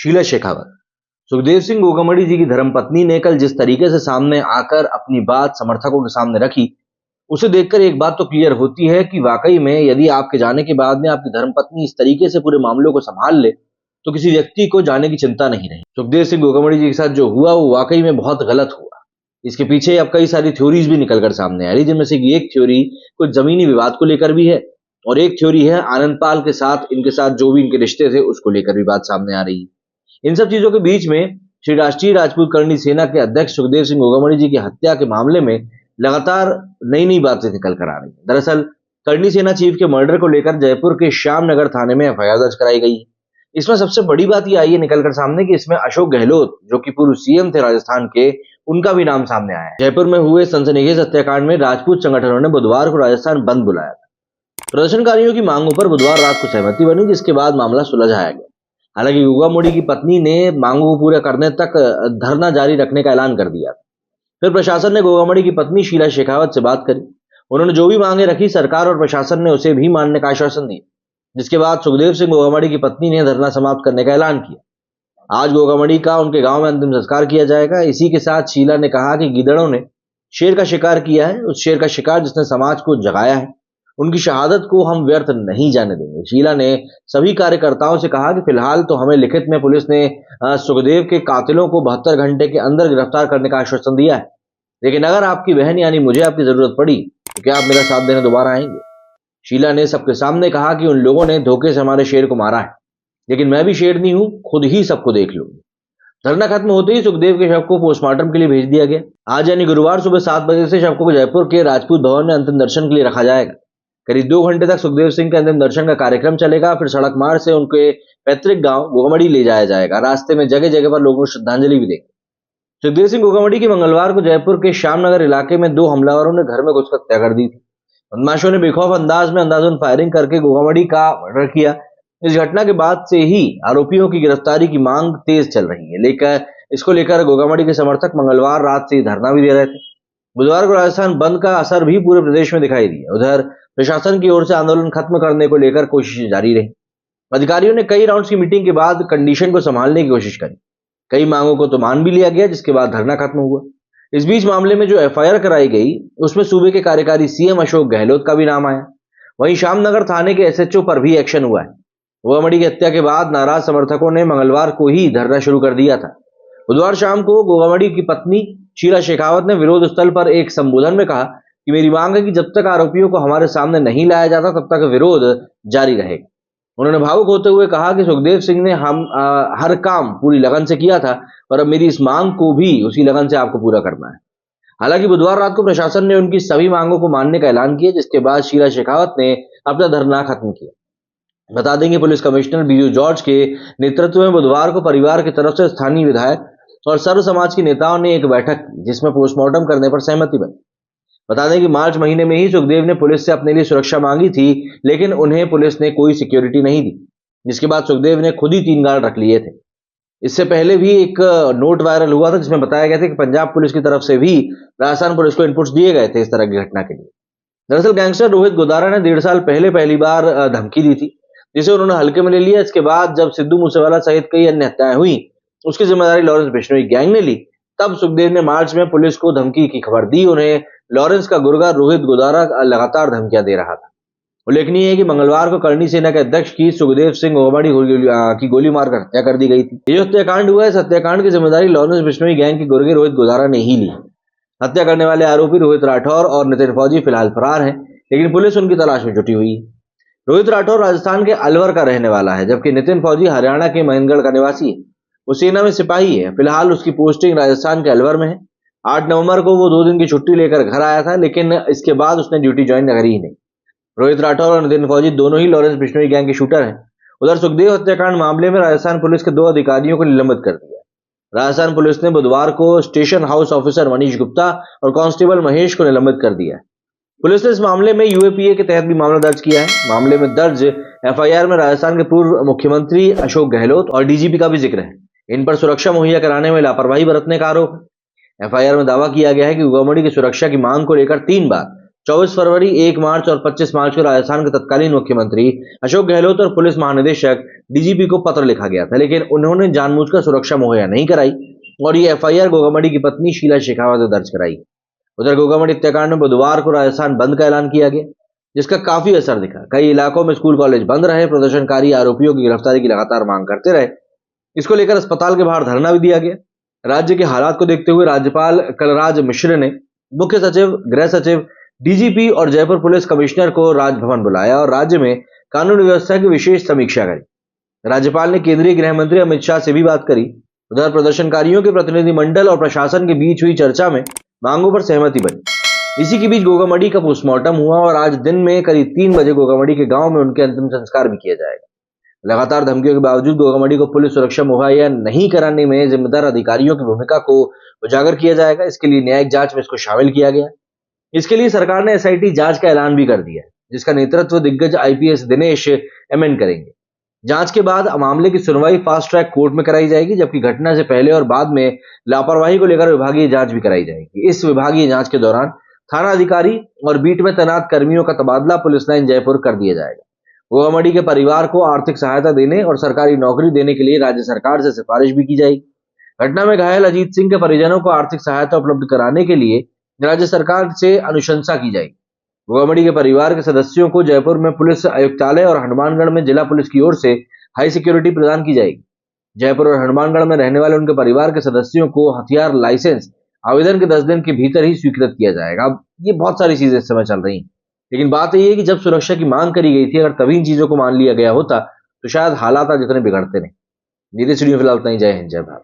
शीला शेखावत। सुखदेव सिंह गोगामड़ी जी की धर्मपत्नी ने कल जिस तरीके से सामने आकर अपनी बात समर्थकों के सामने रखी, उसे देखकर एक बात तो क्लियर होती है कि वाकई में यदि आपके जाने के बाद में आपकी धर्मपत्नी इस तरीके से पूरे मामलों को संभाल ले, तो किसी व्यक्ति को जाने की चिंता नहीं रही। सुखदेव सिंह गोगामड़ी जी के साथ जो हुआ वो वाकई में बहुत गलत हुआ। इसके पीछे अब कई सारी थ्योरीज भी निकलकर सामने आ रही, जिनमें से एक थ्योरी कुछ जमीनी विवाद को लेकर भी है और एक थ्योरी है आनंद पाल के साथ, इनके साथ जो भी इनके रिश्ते थे उसको लेकर भी बात सामने आ रही है। इन सब चीजों के बीच में श्री राष्ट्रीय राजपूत करणी सेना के अध्यक्ष सुखदेव सिंह गोगामड़ी जी की हत्या के मामले में लगातार नई नई बातें निकल कर आ रही है। दरअसल करणी सेना चीफ के मर्डर को लेकर जयपुर के श्यामनगर थाने में एफआईआर दर्ज कराई गई है। इसमें सबसे बड़ी बात यह आई है निकलकर सामने कि इसमें अशोक गहलोत, जो कि पूर्व सीएम थे राजस्थान के, उनका भी नाम सामने आया है। जयपुर में हुए सनसनीखेज हत्याकांड में राजपूत संगठनों ने बुधवार को राजस्थान बंद बुलाया था। प्रदर्शनकारियों की मांगों पर बुधवार रात को सहमति बनी, जिसके बाद मामला सुलझाया गया। हालांकि गोगामड़ी की पत्नी ने मांगों को पूरा करने तक धरना जारी रखने का ऐलान कर दिया। फिर प्रशासन ने गोगामड़ी की पत्नी शीला शेखावत से बात करी। उन्होंने जो भी मांगे रखी, सरकार और प्रशासन ने उसे भी मानने का आश्वासन दिया, जिसके बाद सुखदेव सिंह गोगामड़ी की पत्नी ने धरना समाप्त करने का ऐलान किया। आज गोगामड़ी का उनके गांव में अंतिम संस्कार किया जाएगा। इसी के साथ शीला ने कहा कि गिदड़ों ने शेर का शिकार किया है, उस शेर का शिकार जिसने समाज को जगाया है, उनकी शहादत को हम व्यर्थ नहीं जाने देंगे। शीला ने सभी कार्यकर्ताओं से कहा कि फिलहाल तो हमें लिखित में पुलिस ने सुखदेव के कातिलों को 72 घंटे के अंदर गिरफ्तार करने का आश्वासन दिया है, लेकिन अगर आपकी बहन यानी मुझे आपकी जरूरत पड़ी तो क्या आप मेरा साथ देने दोबारा आएंगे? शीला ने सबके सामने कहा कि उन लोगों ने धोखे से हमारे शेर को मारा है, लेकिन मैं भी शेर नहीं हूं, खुद ही सबको देख लूंगी। धरना खत्म होते ही सुखदेव के शव को पोस्टमार्टम के लिए भेज दिया गया। आज यानी गुरुवार सुबह 7 बजे से शव को जयपुर के राजपूत भवन में अंतिम दर्शन के लिए रखा जाएगा। करीब 2 घंटे तक सुखदेव सिंह के अंतिम दर्शन का कार्यक्रम चलेगा। फिर सड़क मार्ग से उनके पैतृक गांव गोगामड़ी ले जाया जाएगा। रास्ते में जगह जगह पर लोगों को श्रद्धांजलि भी देंगे। सुखदेव सिंह गोगामड़ी की मंगलवार को जयपुर के श्यामनगर इलाके में 2 हमलावरों ने घर में घुसकर हत्या कर दी थी। बदमाशों ने बेखौफ अंदाज में अंधाधुंध फायरिंग करके गोगामड़ी का मर्डर किया। इस घटना के बाद से ही आरोपियों की गिरफ्तारी की मांग तेज चल रही है। लेकर इसको लेकर गोगामड़ी के समर्थक मंगलवार रात से धरना भी दे रहे थे। बुधवार को राजस्थान बंद का असर भी पूरे प्रदेश में दिखाई दिया। उधर प्रशासन की ओर से आंदोलन खत्म करने को लेकर कोशिशें जारी रही। अधिकारियों ने कई राउंड्स की मीटिंग के बाद कंडीशन को संभालने की कोशिश करी। कई मांगों को तो मान भी लिया गया, जिसके बाद धरना खत्म हुआ। इस बीच मामले में जो एफआईआर कराई गई उसमें सूबे के कार्यकारी सीएम अशोक गहलोत का भी नाम आया। वहीं श्यामनगर थाने के एसएचओ पर भी एक्शन हुआ है। गोगामड़ी की हत्या के बाद नाराज समर्थकों ने मंगलवार को ही धरना शुरू कर दिया था। बुधवार शाम को गोगामड़ी की पत्नी शीला शेखावत ने विरोध स्थल पर एक संबोधन में कहा कि मेरी मांग है कि जब तक आरोपियों को हमारे सामने नहीं लाया जाता तब तक विरोध जारी रहेगा। उन्होंने भावुक होते हुए कहा कि सुखदेव सिंह ने हर काम पूरी लगन से किया था और अब मेरी इस मांग को भी उसी लगन से आपको पूरा करना है। हालांकि बुधवार रात को प्रशासन ने उनकी सभी मांगों को मानने का ऐलान किया, जिसके बाद शीला शेखावत ने अपना धरना खत्म किया। बता देंगे पुलिस कमिश्नर बीजू जॉर्ज के नेतृत्व में बुधवार को परिवार की तरफ से स्थानीय विधायक और सर्व समाज के नेताओं ने एक बैठक की, जिसमें पोस्टमार्टम करने पर सहमति बनी। बता दें कि मार्च महीने में ही सुखदेव ने पुलिस से अपने लिए सुरक्षा मांगी थी, लेकिन उन्हें पुलिस ने कोई सिक्योरिटी नहीं दी, जिसके बाद सुखदेव ने खुद ही 3 गार्ड रख लिए थे। इससे पहले भी एक नोट वायरल हुआ था, जिसमें बताया गया था कि पंजाब पुलिस की तरफ से भी राजस्थान पुलिस को इनपुट्स दिए गए थे इस तरह की घटना के लिए। दरअसल गैंगस्टर रोहित गोदारा ने 1.5 साल पहले पहली बार धमकी दी थी, जिसे उन्होंने हल्के में ले लिया। इसके बाद जब सिद्धू मूसेवाला सहित कई अन्य हत्याएं हुई, उसकी जिम्मेदारी लॉरेंस बिश्नोई गैंग ने ली। तब सुखदेव ने मार्च में पुलिस को धमकी की खबर दी। उन्हें लॉरेंस का गुर्गा रोहित गोदारा लगातार धमकियां दे रहा था। उल्लेखनीय है कि मंगलवार को करणी सेना के अध्यक्ष की सुखदेव सिंह गोगामड़ी की गोली मारकर हत्या कर दी गई थी। ये जो हत्याकांड हुआ है, इस हत्याकांड की जिम्मेदारी लॉरेंस बिश्नोई गैंग के गुर्गे रोहित गोदारा ने ही ली। हत्या करने वाले आरोपी रोहित राठौर और नितिन फौजी फिलहाल फरार हैं, लेकिन पुलिस उनकी तलाश में जुटी हुई है। रोहित राठौर राजस्थान के अलवर का रहने वाला है, जबकि नितिन फौजी हरियाणा के महेंद्रगढ़ का निवासी है। वो सेना में सिपाही है। फिलहाल उसकी पोस्टिंग राजस्थान के अलवर में है। 8 नवंबर को वो 2 दिन की छुट्टी लेकर घर आया था, लेकिन इसके बाद उसने ड्यूटी ज्वाइन करी ही नहीं। रोहित राठौर और नितिन फौजी दोनों ही लॉरेंस बिश्नोई गैंग के शूटर हैं। उधर सुखदेव हत्याकांड मामले में राजस्थान पुलिस के 2 अधिकारियों को निलंबित कर दिया। राजस्थान पुलिस ने बुधवार को station house officer Manish Gupta और कांस्टेबल महेश को निलंबित कर दिया है। पुलिस ने इस मामले में यूएपीए के तहत भी मामला दर्ज किया है। मामले में दर्ज एफआईआर में राजस्थान के पूर्व मुख्यमंत्री अशोक गहलोत और डीजीपी का भी जिक्र है। इन पर सुरक्षा मुहैया कराने में लापरवाही बरतने का आरोप है। एफआईआर में दावा किया गया है कि गोगामड़ी की सुरक्षा की मांग को लेकर 3 बार 24 फरवरी, 1 मार्च और 25 मार्च को राजस्थान के तत्कालीन मुख्यमंत्री अशोक गहलोत और पुलिस महानिदेशक डीजीपी को पत्र लिखा गया था, लेकिन उन्होंने जानबूझकर सुरक्षा मुहैया नहीं कराई और ये एफआईआर गोगामड़ी की पत्नी शीला शेखावत ने दर्ज कराई। उधर गोगामड़ी हत्याकांड में बुधवार को राजस्थान बंद का ऐलान किया गया, जिसका काफी असर दिखा। कई इलाकों में स्कूल कॉलेज बंद रहे, प्रदर्शनकारी आरोपियों की गिरफ्तारी की लगातार मांग करते रहे। इसको लेकर अस्पताल के बाहर धरना भी दिया गया। राज्य के हालात को देखते हुए राज्यपाल कलराज मिश्र ने मुख्य सचिव, गृह सचिव, डीजीपी और जयपुर पुलिस कमिश्नर को राजभवन बुलाया और राज्य में कानून व्यवस्था की विशेष समीक्षा करी। राज्यपाल ने केंद्रीय गृह मंत्री अमित शाह से भी बात करी। उधर प्रदर्शनकारियों के प्रतिनिधिमंडल और प्रशासन के बीच हुई चर्चा में मांगों पर सहमति बनी। इसी के बीच गोगामड़ी का पोस्टमार्टम हुआ और आज दिन में करीब 3 बजे गोगामड़ी के गांव में उनके अंतिम संस्कार भी किया जाएगा। लगातार धमकियों के बावजूद गोगामड़ी को पुलिस सुरक्षा मुहैया नहीं कराने में जिम्मेदार अधिकारियों की भूमिका को उजागर किया जाएगा। इसके लिए न्यायिक जांच में इसको शामिल किया गया। इसके लिए सरकार ने एसआईटी जांच का ऐलान भी कर दिया है, जिसका नेतृत्व दिग्गज आईपीएस दिनेश एमएन करेंगे। जांच के बाद मामले की सुनवाई फास्ट ट्रैक कोर्ट में कराई जाएगी, जबकि घटना से पहले और बाद में लापरवाही को लेकर विभागीय जांच भी कराई जाएगी। इस विभागीय जांच के दौरान थाना अधिकारी और बीट में तैनात कर्मियों का तबादला पुलिस लाइन जयपुर कर दिया जाएगा। गोगामड़ी के परिवार को आर्थिक सहायता देने और सरकारी नौकरी देने के लिए राज्य सरकार से सिफारिश भी की जाएगी। घटना में घायल अजीत सिंह के परिजनों को आर्थिक सहायता उपलब्ध कराने के लिए राज्य सरकार से अनुशंसा की जाएगी। गोगामड़ी के परिवार के सदस्यों को जयपुर में पुलिस आयुक्तालय और हनुमानगढ़ में जिला पुलिस की ओर से हाई सिक्योरिटी प्रदान की जाएगी। जयपुर और हनुमानगढ़ में रहने वाले उनके परिवार के सदस्यों को हथियार लाइसेंस आवेदन के 10 दिन के भीतर ही स्वीकृत किया जाएगा। अब ये बहुत सारी चीजें इस समय चल रही हैं, लेकिन बात यह है कि जब सुरक्षा की मांग करी गई थी, अगर तभी इन चीजों को मान लिया गया होता तो शायद हालात आज इतने बिगड़ते नहीं। नीतीश फिलहाल इतना ही। जय हिंद, जय भारत।